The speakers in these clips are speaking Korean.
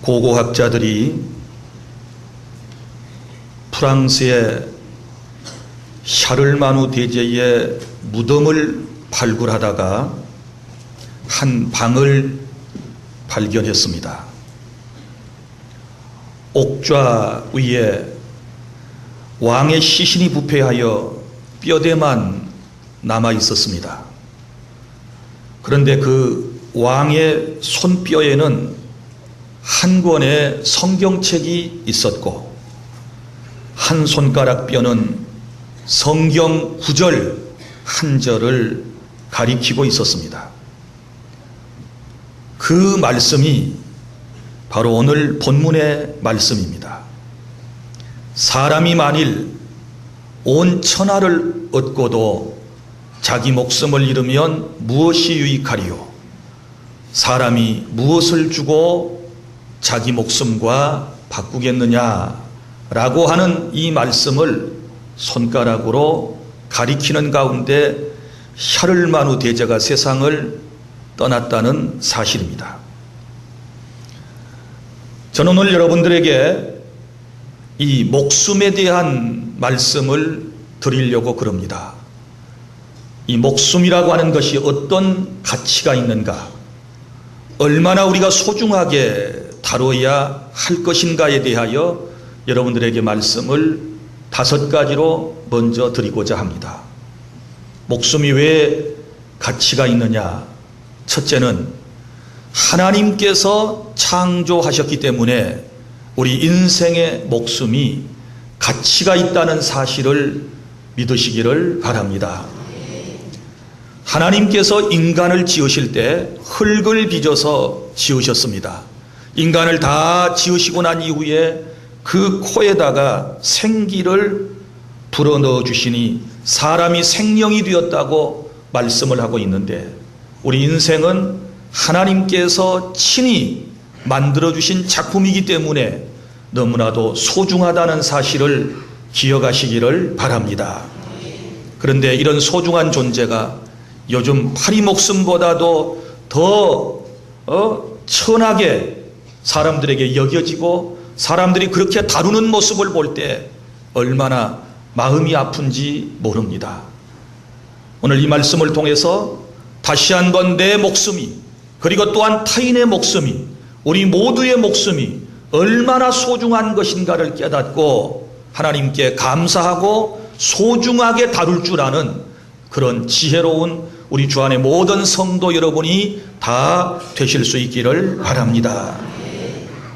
고고학자들이 프랑스의 샤를마누 대제의 무덤을 발굴하다가 한 방을 발견했습니다. 옥좌 위에 왕의 시신이 부패하여 뼈대만 남아 있었습니다. 그런데 그 왕의 손뼈에는 한 권의 성경책이 있었고 한 손가락 뼈는 성경 구절 한 절을 가리키고 있었습니다. 그 말씀이 바로 오늘 본문의 말씀입니다. 사람이 만일 온 천하를 얻고도 자기 목숨을 잃으면 무엇이 유익하리요? 사람이 무엇을 주고 자기 목숨과 바꾸겠느냐라고 하는 이 말씀을 손가락으로 가리키는 가운데 샤를마누 대제가 세상을 떠났다는 사실입니다. 저는 오늘 여러분들에게 이 목숨에 대한 말씀을 드리려고 그럽니다. 이 목숨이라고 하는 것이 어떤 가치가 있는가, 얼마나 우리가 소중하게 다뤄야 할 것인가에 대하여 여러분들에게 말씀을 5가지로 먼저 드리고자 합니다. 목숨이 왜 가치가 있느냐? 첫째는 하나님께서 창조하셨기 때문에 우리 인생의 목숨이 가치가 있다는 사실을 믿으시기를 바랍니다. 하나님께서 인간을 지으실 때 흙을 빚어서 지으셨습니다. 인간을 다 지으시고 난 이후에 그 코에다가 생기를 불어넣어 주시니 사람이 생명이 되었다고 말씀을 하고 있는데, 우리 인생은 하나님께서 친히 만들어주신 작품이기 때문에 너무나도 소중하다는 사실을 기억하시기를 바랍니다. 그런데 이런 소중한 존재가 요즘 파리 목숨보다도 더 천하게 사람들에게 여겨지고 사람들이 그렇게 다루는 모습을 볼 때 얼마나 마음이 아픈지 모릅니다. 오늘 이 말씀을 통해서 다시 한번 내 목숨이, 그리고 또한 타인의 목숨이, 우리 모두의 목숨이 얼마나 소중한 것인가를 깨닫고 하나님께 감사하고 소중하게 다룰 줄 아는 그런 지혜로운 우리 주 안의 모든 성도 여러분이 다 되실 수 있기를 바랍니다.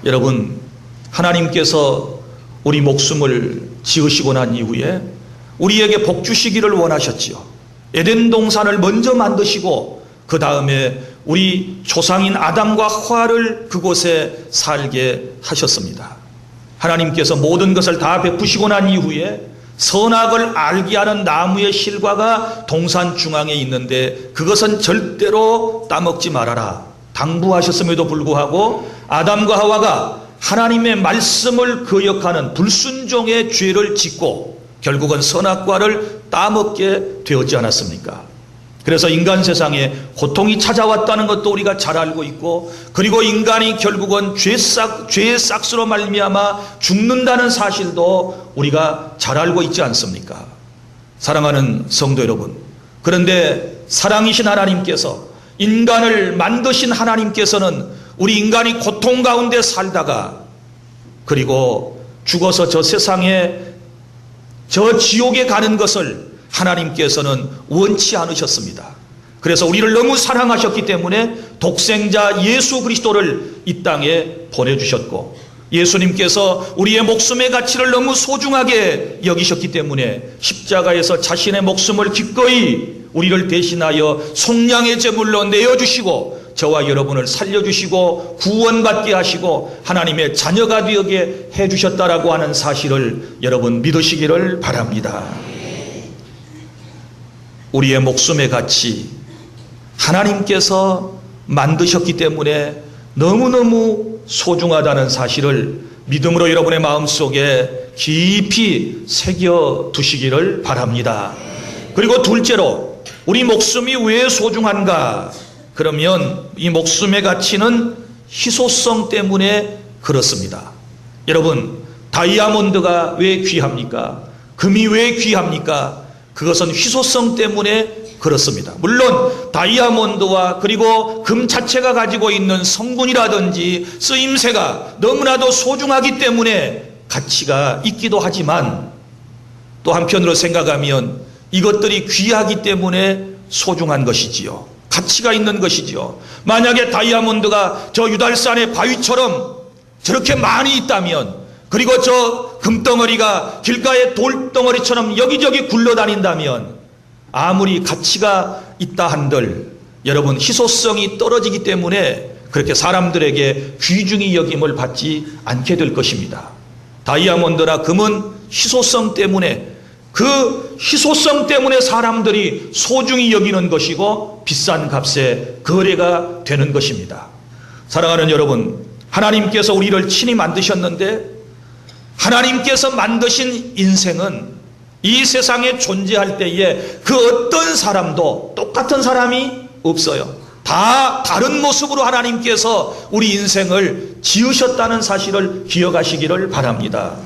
여러분, 하나님께서 우리 목숨을 지으시고 난 이후에 우리에게 복 주시기를 원하셨지요. 에덴 동산을 먼저 만드시고 그 다음에 우리 조상인 아담과 하와를 그곳에 살게 하셨습니다. 하나님께서 모든 것을 다 베푸시고 난 이후에 선악을 알게 하는 나무의 실과가 동산 중앙에 있는데 그것은 절대로 따먹지 말아라 당부하셨음에도 불구하고 아담과 하와가 하나님의 말씀을 거역하는 불순종의 죄를 짓고 결국은 선악과를 따먹게 되었지 않았습니까? 그래서 인간 세상에 고통이 찾아왔다는 것도 우리가 잘 알고 있고, 그리고 인간이 결국은 죄의 싹스로 말미암아 죽는다는 사실도 우리가 잘 알고 있지 않습니까? 사랑하는 성도 여러분, 그런데 사랑이신 하나님께서, 인간을 만드신 하나님께서는 우리 인간이 고통 가운데 살다가 그리고 죽어서 저 세상에 저 지옥에 가는 것을 하나님께서는 원치 않으셨습니다. 그래서 우리를 너무 사랑하셨기 때문에 독생자 예수 그리스도를 이 땅에 보내주셨고, 예수님께서 우리의 목숨의 가치를 너무 소중하게 여기셨기 때문에 십자가에서 자신의 목숨을 기꺼이 우리를 대신하여 속량의 제물로 내어주시고 저와 여러분을 살려주시고 구원받게 하시고 하나님의 자녀가 되게 해주셨다라고 하는 사실을 여러분 믿으시기를 바랍니다. 우리의 목숨의 가치, 하나님께서 만드셨기 때문에 너무너무 소중하다는 사실을 믿음으로 여러분의 마음속에 깊이 새겨두시기를 바랍니다. 그리고 둘째로, 우리 목숨이 왜 소중한가? 그러면 이 목숨의 가치는 희소성 때문에 그렇습니다. 여러분, 다이아몬드가 왜 귀합니까? 금이 왜 귀합니까? 그것은 희소성 때문에 그렇습니다. 물론 다이아몬드와 그리고 금 자체가 가지고 있는 성분이라든지 쓰임새가 너무나도 소중하기 때문에 가치가 있기도 하지만, 또 한편으로 생각하면 이것들이 귀하기 때문에 소중한 것이지요. 가치가 있는 것이지요. 만약에 다이아몬드가 저 유달산의 바위처럼 저렇게 많이 있다면, 그리고 저 금덩어리가 길가의 돌덩어리처럼 여기저기 굴러다닌다면, 아무리 가치가 있다 한들 여러분, 희소성이 떨어지기 때문에 그렇게 사람들에게 귀중히 여김을 받지 않게 될 것입니다. 다이아몬드나 금은 희소성 때문에, 그 희소성 때문에 사람들이 소중히 여기는 것이고 비싼 값에 거래가 되는 것입니다. 사랑하는 여러분, 하나님께서 우리를 친히 만드셨는데, 하나님께서 만드신 인생은 이 세상에 존재할 때에 그 어떤 사람도 똑같은 사람이 없어요. 다 다른 모습으로 하나님께서 우리 인생을 지으셨다는 사실을 기억하시기를 바랍니다.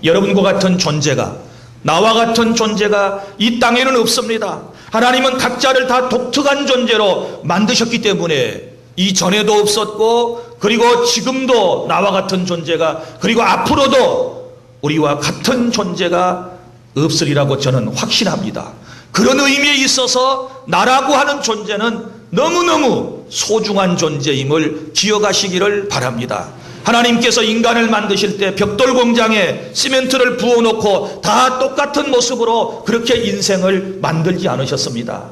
여러분과 같은 존재가, 나와 같은 존재가 이 땅에는 없습니다. 하나님은 각자를 다 독특한 존재로 만드셨기 때문에 이전에도 없었고, 그리고 지금도 나와 같은 존재가, 그리고 앞으로도 우리와 같은 존재가 없으리라고 저는 확신합니다. 그런 의미에 있어서 나라고 하는 존재는 너무너무 소중한 존재임을 기억하시기를 바랍니다. 하나님께서 인간을 만드실 때 벽돌 공장에 시멘트를 부어놓고 다 똑같은 모습으로 그렇게 인생을 만들지 않으셨습니다.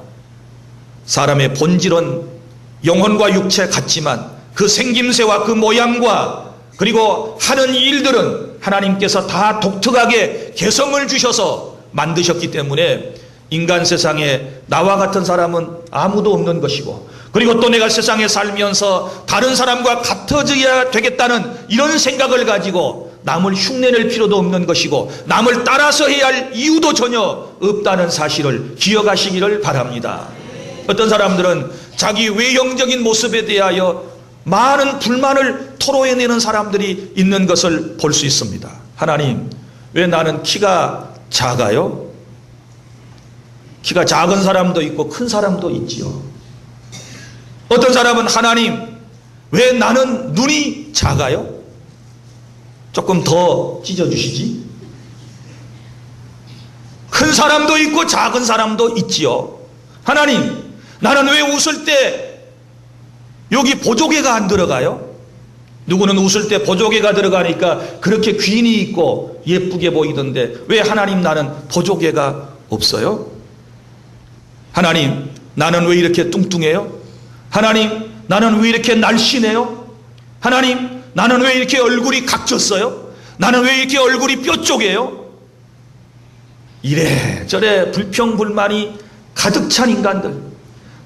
사람의 본질은 영혼과 육체 같지만 그 생김새와 그 모양과 그리고 하는 일들은 하나님께서 다 독특하게 개성을 주셔서 만드셨기 때문에 인간 세상에 나와 같은 사람은 아무도 없는 것이고, 그리고 또 내가 세상에 살면서 다른 사람과 같아져야 되겠다는 이런 생각을 가지고 남을 흉내낼 필요도 없는 것이고, 남을 따라서 해야 할 이유도 전혀 없다는 사실을 기억하시기를 바랍니다. 어떤 사람들은 자기 외형적인 모습에 대하여 많은 불만을 토로해내는 사람들이 있는 것을 볼 수 있습니다. 하나님, 왜 나는 키가 작아요? 키가 작은 사람도 있고 큰 사람도 있지요. 어떤 사람은 하나님, 왜 나는 눈이 작아요? 조금 더 찢어주시지. 큰 사람도 있고 작은 사람도 있지요. 하나님, 나는 왜 웃을 때 여기 보조개가 안 들어가요? 누구는 웃을 때 보조개가 들어가니까 그렇게 귀인이 있고 예쁘게 보이던데 왜 하나님 나는 보조개가 없어요? 하나님, 나는 왜 이렇게 뚱뚱해요? 하나님, 나는 왜 이렇게 날씬해요? 하나님, 나는 왜 이렇게 얼굴이 각졌어요? 나는 왜 이렇게 얼굴이 뾰족해요? 이래저래 불평불만이 가득 찬 인간들,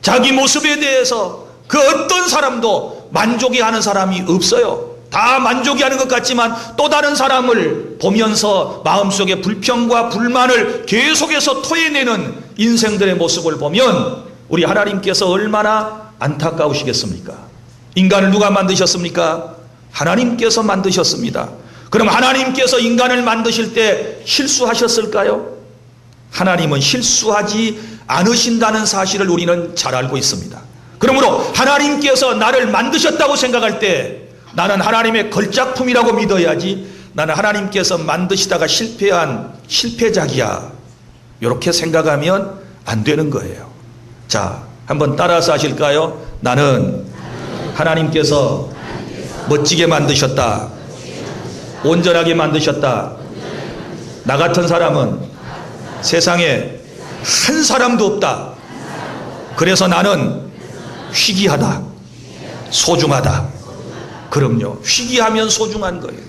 자기 모습에 대해서 그 어떤 사람도 만족해 하는 사람이 없어요. 다 만족해 하는 것 같지만 또 다른 사람을 보면서 마음속에 불평과 불만을 계속해서 토해내는 인생들의 모습을 보면 우리 하나님께서 얼마나 안타까우시겠습니까? 인간을 누가 만드셨습니까? 하나님께서 만드셨습니다. 그럼 하나님께서 인간을 만드실 때 실수하셨을까요? 하나님은 실수하지 않으신다는 사실을 우리는 잘 알고 있습니다. 그러므로 하나님께서 나를 만드셨다고 생각할 때 나는 하나님의 걸작품이라고 믿어야지, 나는 하나님께서 만드시다가 실패한 실패작이야, 이렇게 생각하면 안 되는 거예요. 자, 한번 따라서 하실까요? 나는 하나님께서 멋지게 만드셨다, 온전하게 만드셨다. 나 같은 사람은 세상에 한 사람도 없다. 그래서 나는 희귀하다, 소중하다. 그럼요, 희귀하면 소중한 거예요.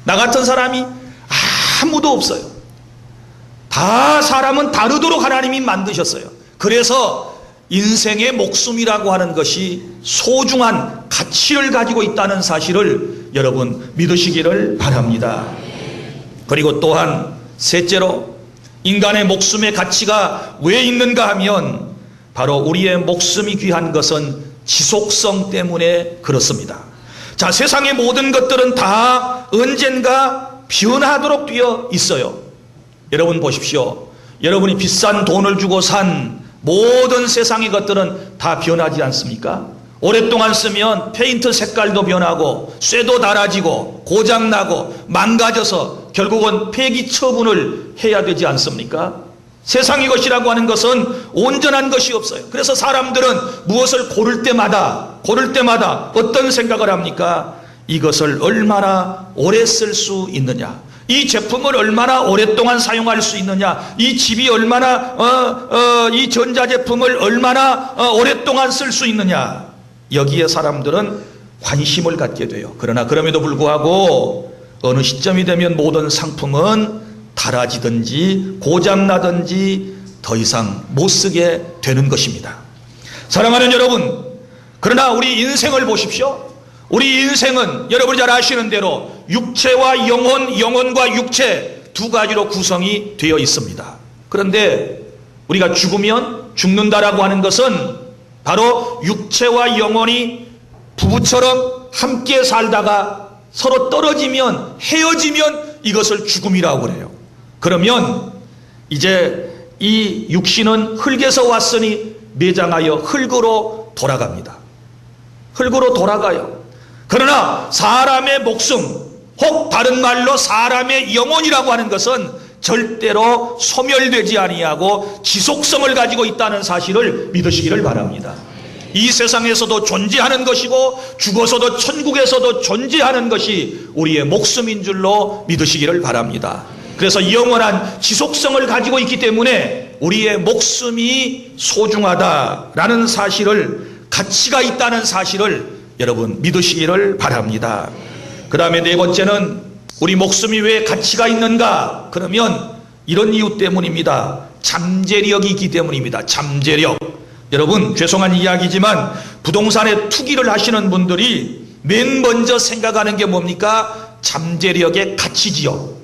나 같은 사람이 아무도 없어요. 다 사람은 다르도록 하나님이 만드셨어요. 그래서 인생의 목숨이라고 하는 것이 소중한 가치를 가지고 있다는 사실을 여러분 믿으시기를 바랍니다. 그리고 또한 셋째로, 인간의 목숨의 가치가 왜 있는가 하면 바로 우리의 목숨이 귀한 것은 지속성 때문에 그렇습니다. 자, 세상의 모든 것들은 다 언젠가 변하도록 되어 있어요. 여러분 보십시오. 여러분이 비싼 돈을 주고 산 모든 세상의 것들은 다 변하지 않습니까? 오랫동안 쓰면 페인트 색깔도 변하고 쇠도 닳아지고 고장나고 망가져서 결국은 폐기 처분을 해야 되지 않습니까? 세상의 것이라고 하는 것은 온전한 것이 없어요. 그래서 사람들은 무엇을 고를 때마다 어떤 생각을 합니까? 이것을 얼마나 오래 쓸 수 있느냐, 이 제품을 얼마나 오랫동안 사용할 수 있느냐, 이 집이 얼마나 이 전자제품을 얼마나 오랫동안 쓸 수 있느냐, 여기에 사람들은 관심을 갖게 돼요. 그러나 그럼에도 불구하고 어느 시점이 되면 모든 상품은 닳아지든지 고장나든지 더 이상 못 쓰게 되는 것입니다. 사랑하는 여러분, 그러나 우리 인생을 보십시오. 우리 인생은 여러분이 잘 아시는 대로 육체와 영혼, 영혼과 육체 두 가지로 구성이 되어 있습니다. 그런데 우리가 죽으면 죽는다라고 하는 것은 바로 육체와 영혼이 부부처럼 함께 살다가 서로 떨어지면, 헤어지면 이것을 죽음이라고 그래요. 그러면 이제 이 육신은 흙에서 왔으니 매장하여 흙으로 돌아갑니다. 흙으로 돌아가요. 그러나 사람의 목숨, 혹 다른 말로 사람의 영혼이라고 하는 것은 절대로 소멸되지 아니하고 지속성을 가지고 있다는 사실을 믿으시기를 바랍니다. 이 세상에서도 존재하는 것이고 죽어서도 천국에서도 존재하는 것이 우리의 목숨인 줄로 믿으시기를 바랍니다. 그래서 영원한 지속성을 가지고 있기 때문에 우리의 목숨이 소중하다라는 사실을, 가치가 있다는 사실을 여러분 믿으시기를 바랍니다. 그 다음에 네 번째는 우리 목숨이 왜 가치가 있는가? 그러면 이런 이유 때문입니다. 잠재력이 있기 때문입니다. 잠재력. 여러분, 죄송한 이야기지만 부동산에 투기를 하시는 분들이 맨 먼저 생각하는 게 뭡니까? 잠재력의 가치지요.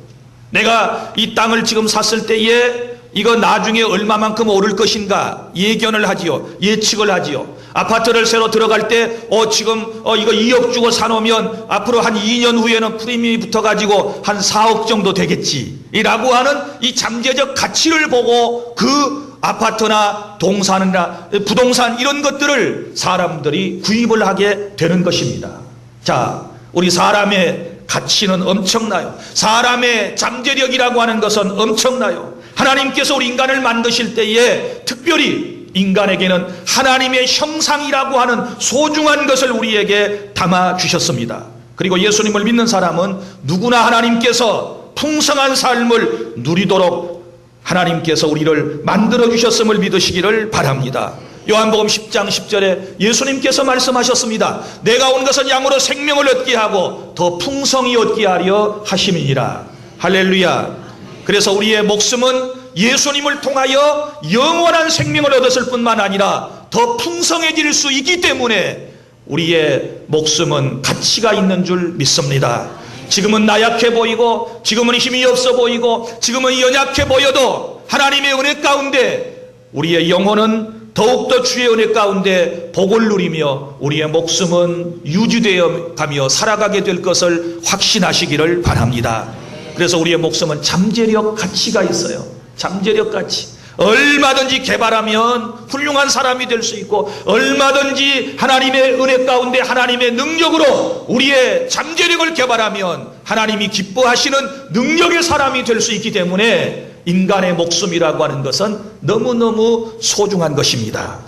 내가 이 땅을 지금 샀을 때에 이거 나중에 얼마만큼 오를 것인가 예견을 하지요. 예측을 하지요. 아파트를 새로 들어갈 때 지금 이거 2억 주고 사놓으면 앞으로 한 2년 후에는 프리미엄이 붙어가지고 한 4억 정도 되겠지 라고 하는 이 잠재적 가치를 보고 그 아파트나 동산이나 부동산 이런 것들을 사람들이 구입을 하게 되는 것입니다. 자, 우리 사람의 가치는 엄청나요. 사람의 잠재력이라고 하는 것은 엄청나요. 하나님께서 우리 인간을 만드실 때에 특별히 인간에게는 하나님의 형상이라고 하는 소중한 것을 우리에게 담아 주셨습니다. 그리고 예수님을 믿는 사람은 누구나 하나님께서 풍성한 삶을 누리도록 하나님께서 우리를 만들어 주셨음을 믿으시기를 바랍니다. 요한복음 10장 10절에 예수님께서 말씀하셨습니다. 내가 온 것은 양으로 생명을 얻게 하고 더 풍성히 얻게 하려 하심이니라. 할렐루야. 그래서 우리의 목숨은 예수님을 통하여 영원한 생명을 얻었을 뿐만 아니라 더 풍성해질 수 있기 때문에 우리의 목숨은 가치가 있는 줄 믿습니다. 지금은 나약해 보이고 지금은 힘이 없어 보이고 지금은 연약해 보여도 하나님의 은혜 가운데 우리의 영혼은 더욱더 주의 은혜 가운데 복을 누리며 우리의 목숨은 유지되어 가며 살아가게 될 것을 확신하시기를 바랍니다. 그래서 우리의 목숨은 잠재력 가치가 있어요. 잠재력 가치. 얼마든지 개발하면 훌륭한 사람이 될 수 있고 얼마든지 하나님의 은혜 가운데 하나님의 능력으로 우리의 잠재력을 개발하면 하나님이 기뻐하시는 능력의 사람이 될 수 있기 때문에 인간의 목숨이라고 하는 것은 너무너무 소중한 것입니다.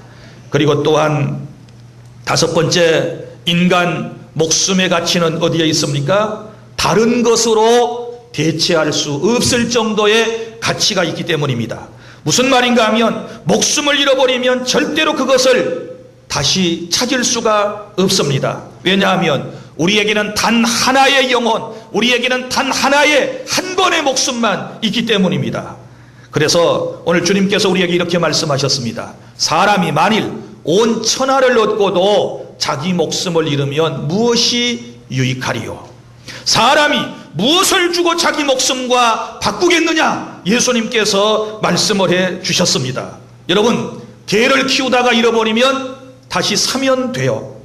그리고 또한 다섯 번째, 인간 목숨의 가치는 어디에 있습니까? 다른 것으로 대체할 수 없을 정도의 가치가 있기 때문입니다. 무슨 말인가 하면 목숨을 잃어버리면 절대로 그것을 다시 찾을 수가 없습니다. 왜냐하면 우리에게는 단 하나의 영혼, 우리에게는 단 하나의 한 번의 목숨만 있기 때문입니다. 그래서 오늘 주님께서 우리에게 이렇게 말씀하셨습니다. 사람이 만일 온 천하를 얻고도 자기 목숨을 잃으면 무엇이 유익하리요? 사람이 무엇을 주고 자기 목숨과 바꾸겠느냐? 예수님께서 말씀을 해 주셨습니다. 여러분, 개를 키우다가 잃어버리면 다시 사면 돼요.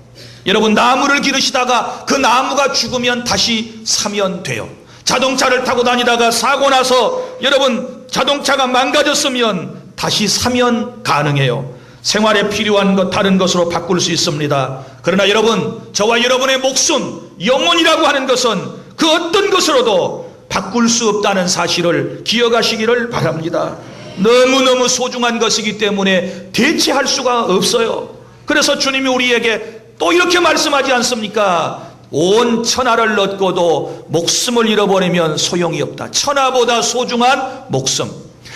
여러분, 나무를 기르시다가 그 나무가 죽으면 다시 사면 돼요. 자동차를 타고 다니다가 사고 나서 여러분 자동차가 망가졌으면 다시 사면 가능해요. 생활에 필요한 것 다른 것으로 바꿀 수 있습니다. 그러나 여러분, 저와 여러분의 목숨, 영혼이라고 하는 것은 그 어떤 것으로도 바꿀 수 없다는 사실을 기억하시기를 바랍니다. 너무너무 소중한 것이기 때문에 대체할 수가 없어요. 그래서 주님이 우리에게 또 이렇게 말씀하지 않습니까? 온 천하를 얻고도 목숨을 잃어버리면 소용이 없다. 천하보다 소중한 목숨.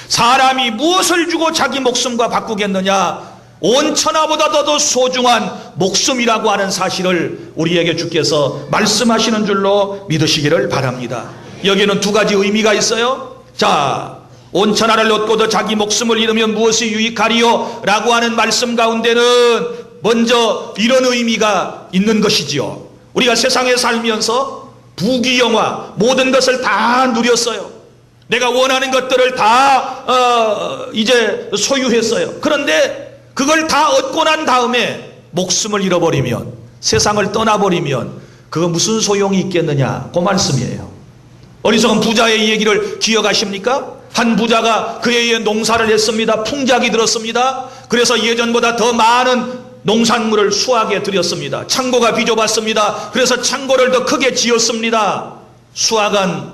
사람이 무엇을 주고 자기 목숨과 바꾸겠느냐? 온 천하보다 더 소중한 목숨이라고 하는 사실을 우리에게 주께서 말씀하시는 줄로 믿으시기를 바랍니다. 여기는 두 가지 의미가 있어요. 자, 온 천하를 얻고도 자기 목숨을 잃으면 무엇이 유익하리요? 라고 하는 말씀 가운데는 먼저 이런 의미가 있는 것이지요. 우리가 세상에 살면서 부귀영화 모든 것을 다 누렸어요. 내가 원하는 것들을 다 이제 소유했어요. 그런데 그걸 다 얻고 난 다음에 목숨을 잃어버리면, 세상을 떠나버리면 그거 무슨 소용이 있겠느냐, 그 말씀이에요. 어리석은 부자의 얘기를 기억하십니까? 한 부자가 그의 농사를 했습니다. 풍작이 들었습니다. 그래서 예전보다 더 많은 농산물을 수확에 들였습니다. 창고가 비좁았습니다. 그래서 창고를 더 크게 지었습니다. 수확한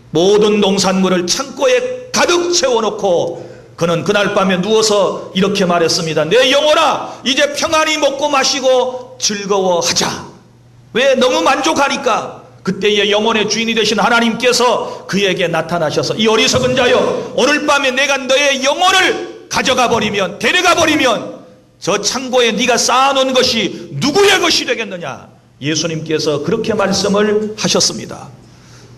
모든 농산물을 창고에 가득 채워놓고 그는 그날 밤에 누워서 이렇게 말했습니다. 내 영혼아, 이제 평안히 먹고 마시고 즐거워하자. 왜? 너무 만족하니까. 그때의 영혼의 주인이 되신 하나님께서 그에게 나타나셔서, 이 어리석은 자여, 오늘 밤에 내가 너의 영혼을 가져가 버리면, 데려가 버리면 저 창고에 네가 쌓아놓은 것이 누구의 것이 되겠느냐? 예수님께서 그렇게 말씀을 하셨습니다.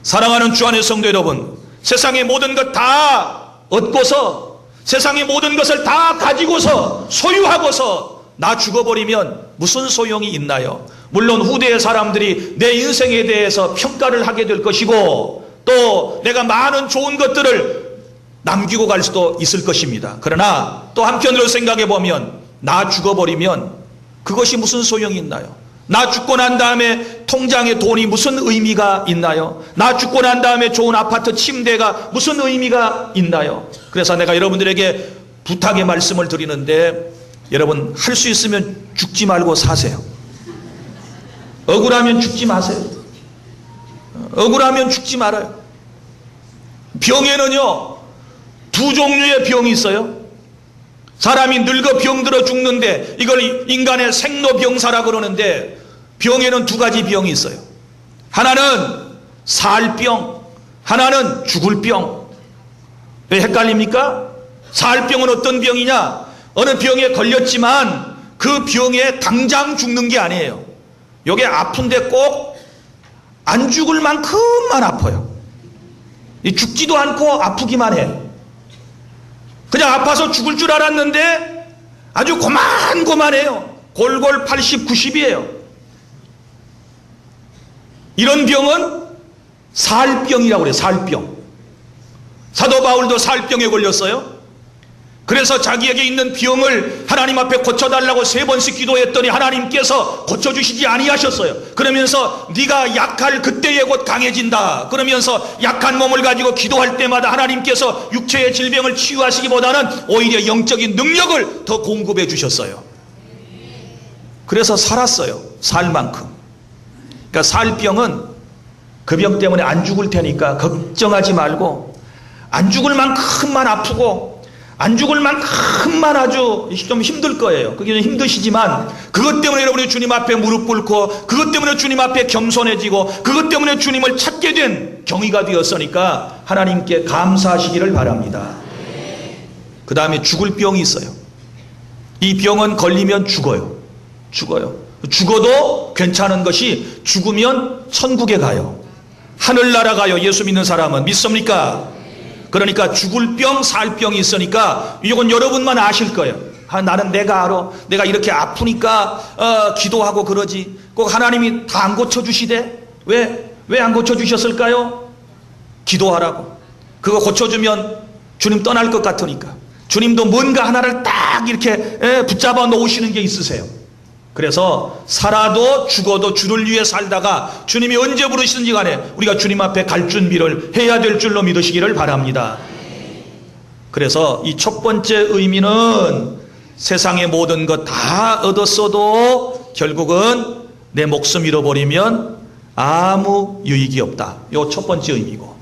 사랑하는 주 안의 성도 여러분, 세상의 모든 것 다 얻고서, 세상의 모든 것을 다 가지고서, 소유하고서 나 죽어버리면 무슨 소용이 있나요? 물론 후대의 사람들이 내 인생에 대해서 평가를 하게 될 것이고, 또 내가 많은 좋은 것들을 남기고 갈 수도 있을 것입니다. 그러나 또 한편으로 생각해 보면, 나 죽어버리면 그것이 무슨 소용이 있나요? 나 죽고 난 다음에 통장에 돈이 무슨 의미가 있나요? 나 죽고 난 다음에 좋은 아파트 침대가 무슨 의미가 있나요? 그래서 내가 여러분들에게 부탁의 말씀을 드리는데, 여러분, 할 수 있으면 죽지 말고 사세요. 억울하면 죽지 마세요. 억울하면 죽지 말아요. 병에는요, 두 종류의 병이 있어요. 사람이 늙어 병들어 죽는데 이걸 인간의 생로병사라고 그러는데, 병에는 두 가지 병이 있어요. 하나는 살 병, 하나는 죽을 병. 왜 헷갈립니까? 살 병은 어떤 병이냐? 어느 병에 걸렸지만 그 병에 당장 죽는 게 아니에요. 요게 아픈데 꼭 안 죽을 만큼만 아파요. 죽지도 않고 아프기만 해. 그냥 아파서 죽을 줄 알았는데 아주 고만고만해요. 골골 80, 90이에요. 이런 병은 살병이라고 그래요. 살병. 사도 바울도 살병에 걸렸어요. 그래서 자기에게 있는 병을 하나님 앞에 고쳐달라고 3번씩 기도했더니 하나님께서 고쳐주시지 아니하셨어요. 그러면서 네가 약할 그때에 곧 강해진다. 그러면서 약한 몸을 가지고 기도할 때마다 하나님께서 육체의 질병을 치유하시기보다는 오히려 영적인 능력을 더 공급해 주셨어요. 그래서 살았어요. 살 만큼. 그러니까 살병은 그 병 때문에 안 죽을 테니까 걱정하지 말고, 안 죽을 만큼만 아프고 안 죽을 만큼만 아주 좀 힘들 거예요. 그게 좀 힘드시지만 그것 때문에 여러분이 주님 앞에 무릎 꿇고, 그것 때문에 주님 앞에 겸손해지고, 그것 때문에 주님을 찾게 된 경위가 되었으니까 하나님께 감사하시기를 바랍니다. 그 다음에 죽을 병이 있어요. 이 병은 걸리면 죽어요. 죽어도 괜찮은 것이, 죽으면 천국에 가요. 하늘나라 가요. 예수 믿는 사람은. 믿습니까? 그러니까 죽을 병, 살 병이 있으니까 이건 여러분만 아실 거예요. 나는 내가 알아. 내가 이렇게 아프니까 기도하고 그러지. 꼭 하나님이 다 안 고쳐주시대. 왜 안 고쳐주셨을까요? 기도하라고. 그거 고쳐주면 주님 떠날 것 같으니까. 주님도 뭔가 하나를 딱 이렇게 붙잡아 놓으시는 게 있으세요. 그래서 살아도 죽어도 주를 위해 살다가 주님이 언제 부르시든지 간에 우리가 주님 앞에 갈 준비를 해야 될 줄로 믿으시기를 바랍니다. 그래서 이 첫 번째 의미는 세상의 모든 것 다 얻었어도 결국은 내 목숨 잃어버리면 아무 유익이 없다. 요 첫 번째 의미고,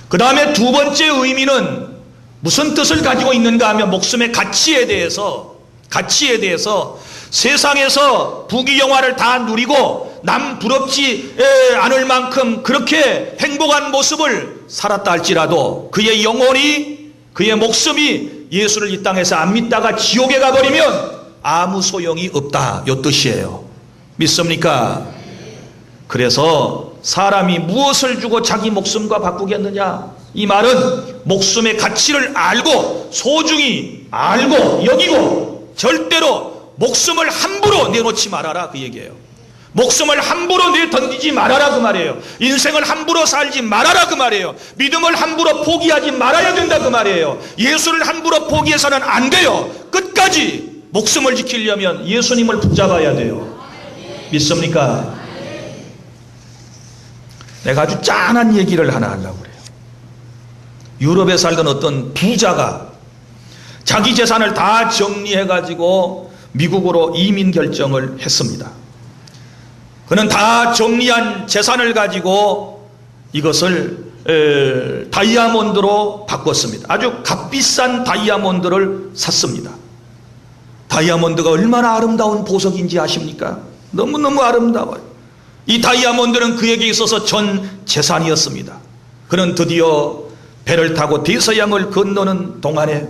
그 다음에 두 번째 의미는 무슨 뜻을 가지고 있는가 하면 목숨의 가치에 대해서 세상에서 부귀영화를 다 누리고 남 부럽지 않을 만큼 그렇게 행복한 모습을 살았다 할지라도 그의 영혼이, 그의 목숨이 예수를 이 땅에서 안 믿다가 지옥에 가버리면 아무 소용이 없다, 요 뜻이에요. 믿습니까? 그래서 사람이 무엇을 주고 자기 목숨과 바꾸겠느냐, 이 말은 목숨의 가치를 알고 소중히 알고 여기고 절대로 목숨을 함부로 내놓지 말아라, 그 얘기예요. 목숨을 함부로 내던지지 말아라, 그 말이에요. 인생을 함부로 살지 말아라, 그 말이에요. 믿음을 함부로 포기하지 말아야 된다, 그 말이에요. 예수를 함부로 포기해서는 안 돼요. 끝까지 목숨을 지키려면 예수님을 붙잡아야 돼요. 믿습니까? 내가 아주 짠한 얘기를 하나 하려고 그래요. 유럽에 살던 어떤 부자가 자기 재산을 다 정리해가지고 미국으로 이민 결정을 했습니다. 그는 다 정리한 재산을 가지고 이것을 다이아몬드로 바꿨습니다. 아주 값비싼 다이아몬드를 샀습니다. 다이아몬드가 얼마나 아름다운 보석인지 아십니까? 너무너무 아름다워요. 이 다이아몬드는 그에게 있어서 전 재산이었습니다. 그는 드디어 배를 타고 대서양을 건너는 동안에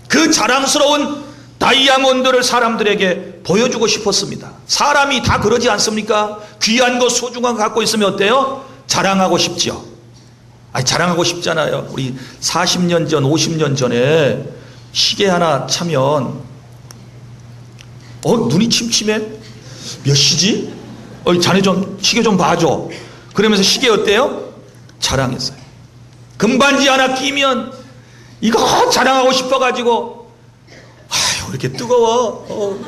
그 자랑스러운 다이아몬드를 사람들에게 보여주고 싶었습니다. 사람이 다 그러지 않습니까? 귀한 거, 소중한 거 갖고 있으면 어때요? 자랑하고 싶지요. 아니, 자랑하고 싶잖아요. 우리 40년 전, 50년 전에 시계 하나 차면 눈이 침침해? 몇 시지? 자네 좀 시계 좀 봐줘. 그러면서 시계 어때요? 자랑했어요. 금반지 하나 끼면 이거 자랑하고 싶어가지고, 아유, 이렇게 뜨거워.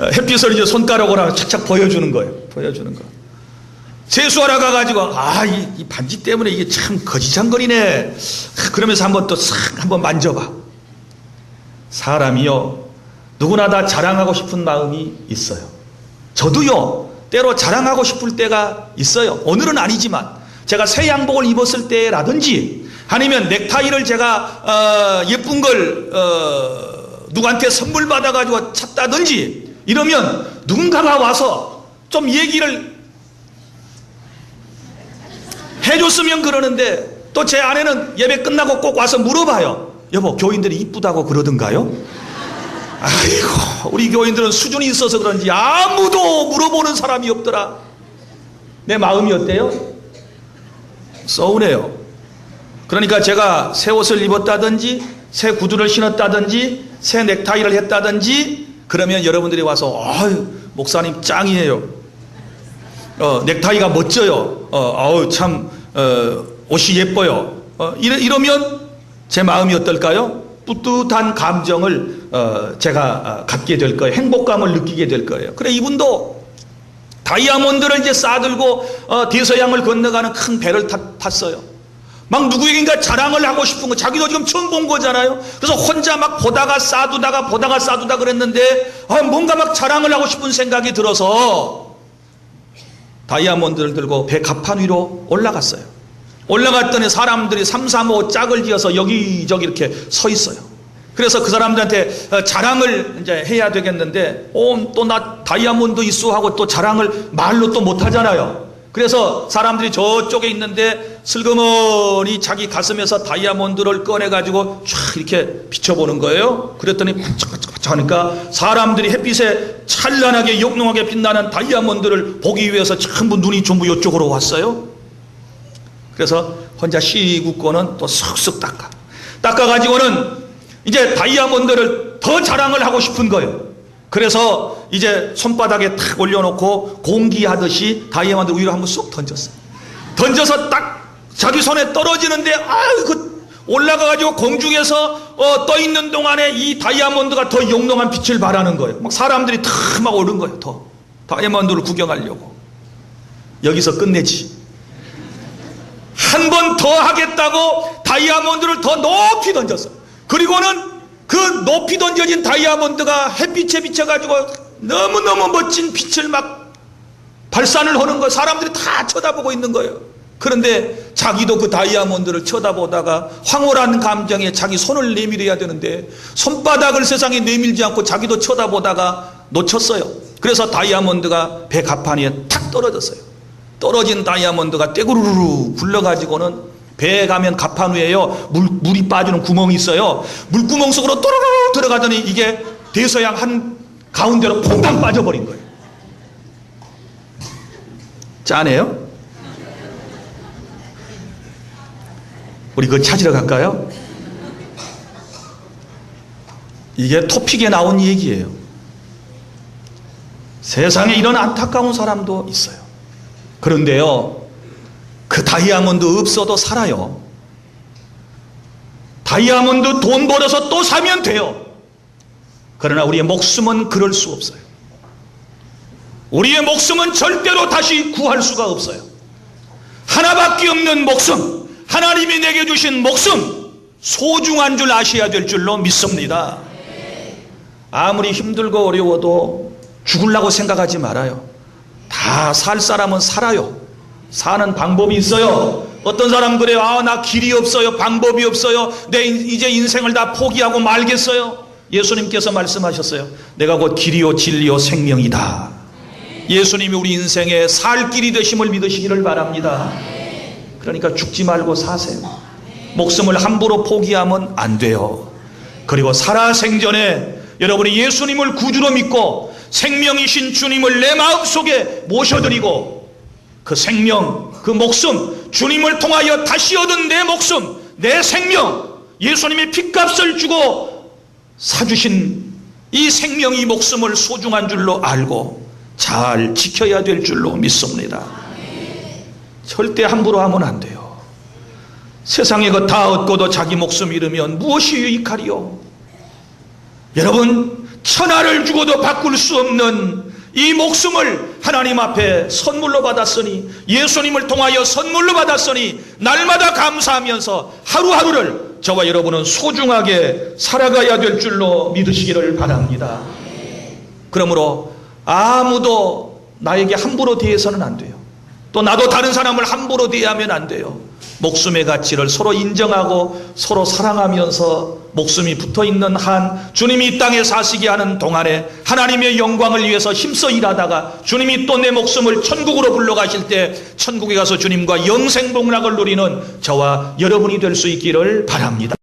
햇빛을 이제 손가락으로 착착 보여주는 거예요. 보여주는 거. 세수하러 가가지고, 이 반지 때문에 이게 참 거지장거리네. 그러면서 한번 또 싹 한번 만져봐. 사람이요, 누구나 다 자랑하고 싶은 마음이 있어요. 저도요, 때로 자랑하고 싶을 때가 있어요. 오늘은 아니지만 제가 새 양복을 입었을 때라든지 아니면 넥타이를 제가 예쁜 걸 누구한테 선물 받아가지고 찼다든지 이러면 누군가가 와서 좀 얘기를 해줬으면 그러는데, 또 제 아내는 예배 끝나고 꼭 와서 물어봐요. 여보, 교인들이 이쁘다고 그러던가요? 아이고, 우리 교인들은 수준이 있어서 그런지 아무도 물어보는 사람이 없더라. 내 마음이 어때요? 서운해요. 그러니까 제가 새 옷을 입었다든지 새 구두를 신었다든지 새 넥타이를 했다든지 그러면 여러분들이 와서 목사님 짱이에요. 넥타이가 멋져요. 참 옷이 예뻐요. 이러면 제 마음이 어떨까요? 뿌듯한 감정을 제가 갖게 될 거예요. 행복감을 느끼게 될 거예요. 그래, 이분도 다이아몬드를 이제 싸들고 대서양을 건너가는 큰 배를 탔어요. 막 누구에겐가 자랑을 하고 싶은 거, 자기도 지금 처음 본 거잖아요. 그래서 혼자 막 보다가 싸두다 그랬는데 뭔가 막 자랑을 하고 싶은 생각이 들어서 다이아몬드를 들고 배 갑판 위로 올라갔어요. 올라갔더니 사람들이 3, 4, 5 짝을 지어서 여기저기 이렇게 서 있어요. 그래서 그 사람들한테 자랑을 이제 해야 되겠는데, 또 나 다이아몬드 있어 하고 또 자랑을 말로 또 못 하잖아요. 그래서 사람들이 저쪽에 있는데 슬그머니 자기 가슴에서 다이아몬드를 꺼내가지고 쫙 이렇게 비춰보는 거예요. 그랬더니 반짝반짝 하니까 사람들이 햇빛에 찬란하게 용롱하게 빛나는 다이아몬드를 보기 위해서 전부 눈이 전부 이쪽으로 왔어요. 그래서 혼자 씩 웃고는 또 쓱쓱 닦아가지고는 이제 다이아몬드를 더 자랑을 하고 싶은 거예요. 그래서 이제 손바닥에 탁 올려놓고 공기하듯이 다이아몬드 위로 한번 쏙 던졌어요. 던져서 딱 자기 손에 떨어지는데 그 올라가가지고 공중에서 떠 있는 동안에 이 다이아몬드가 더 영롱한 빛을 발하는 거예요. 막 사람들이 다 막 오른 거예요. 더 다이아몬드를 구경하려고. 여기서 끝내지. 한 번 더 하겠다고 다이아몬드를 더 높이 던졌어. 그리고는 그 높이 던져진 다이아몬드가 햇빛에 비쳐가지고 너무너무 멋진 빛을 막 발산을 하는 거, 사람들이 다 쳐다보고 있는 거예요. 그런데 자기도 그 다이아몬드를 쳐다보다가 황홀한 감정에 자기 손을 내밀어야 되는데 손바닥을 세상에 내밀지 않고 자기도 쳐다보다가 놓쳤어요. 그래서 다이아몬드가 배 가판위에 탁 떨어졌어요. 떨어진 다이아몬드가 떼구르르 굴러가지고는 배에 가면 가판 위에요 물이 빠지는 구멍이 있어요. 물구멍 속으로 또르르 들어가더니 이게 대서양 한 가운데로 퐁당 빠져버린 거예요. 짠해요? 우리 그거 찾으러 갈까요? 이게 토픽에 나온 얘기예요. 세상에 이런 안타까운 사람도 있어요. 그런데요, 그 다이아몬드 없어도 살아요. 다이아몬드 돈 벌어서 또 사면 돼요. 그러나 우리의 목숨은 그럴 수 없어요. 우리의 목숨은 절대로 다시 구할 수가 없어요. 하나밖에 없는 목숨, 하나님이 내게 주신 목숨, 소중한 줄 아셔야 될 줄로 믿습니다. 아무리 힘들고 어려워도 죽으려고 생각하지 말아요. 다 살 사람은 살아요. 사는 방법이 있어요. 어떤 사람 그래요. 나 길이 없어요. 방법이 없어요. 내 이제 인생을 다 포기하고 말겠어요. 예수님께서 말씀하셨어요. 내가 곧 길이요 진리요 생명이다. 예수님이 우리 인생의 살 길이 되심을 믿으시기를 바랍니다. 그러니까 죽지 말고 사세요. 목숨을 함부로 포기하면 안 돼요. 그리고 살아생전에 여러분이 예수님을 구주로 믿고 생명이신 주님을 내 마음속에 모셔드리고 그 생명, 그 목숨, 주님을 통하여 다시 얻은 내 목숨, 내 생명, 예수님이 핏값을 주고 사주신 이 생명, 이 목숨을 소중한 줄로 알고 잘 지켜야 될 줄로 믿습니다. 절대 함부로 하면 안 돼요. 세상에 그 다 얻고도 자기 목숨 잃으면 무엇이 유익하리요? 여러분, 천하를 주고도 바꿀 수 없는 이 목숨을 하나님 앞에 선물로 받았으니, 예수님을 통하여 선물로 받았으니 날마다 감사하면서 하루하루를 저와 여러분은 소중하게 살아가야 될 줄로 믿으시기를 바랍니다. 그러므로 아무도 나에게 함부로 대해서는 안 돼요. 또 나도 다른 사람을 함부로 대하면 안 돼요. 목숨의 가치를 서로 인정하고 서로 사랑하면서 목숨이 붙어있는 한 주님이 이 땅에 사시게 하는 동안에 하나님의 영광을 위해서 힘써 일하다가 주님이 또 내 목숨을 천국으로 불러가실 때 천국에 가서 주님과 영생복락을 누리는 저와 여러분이 될 수 있기를 바랍니다.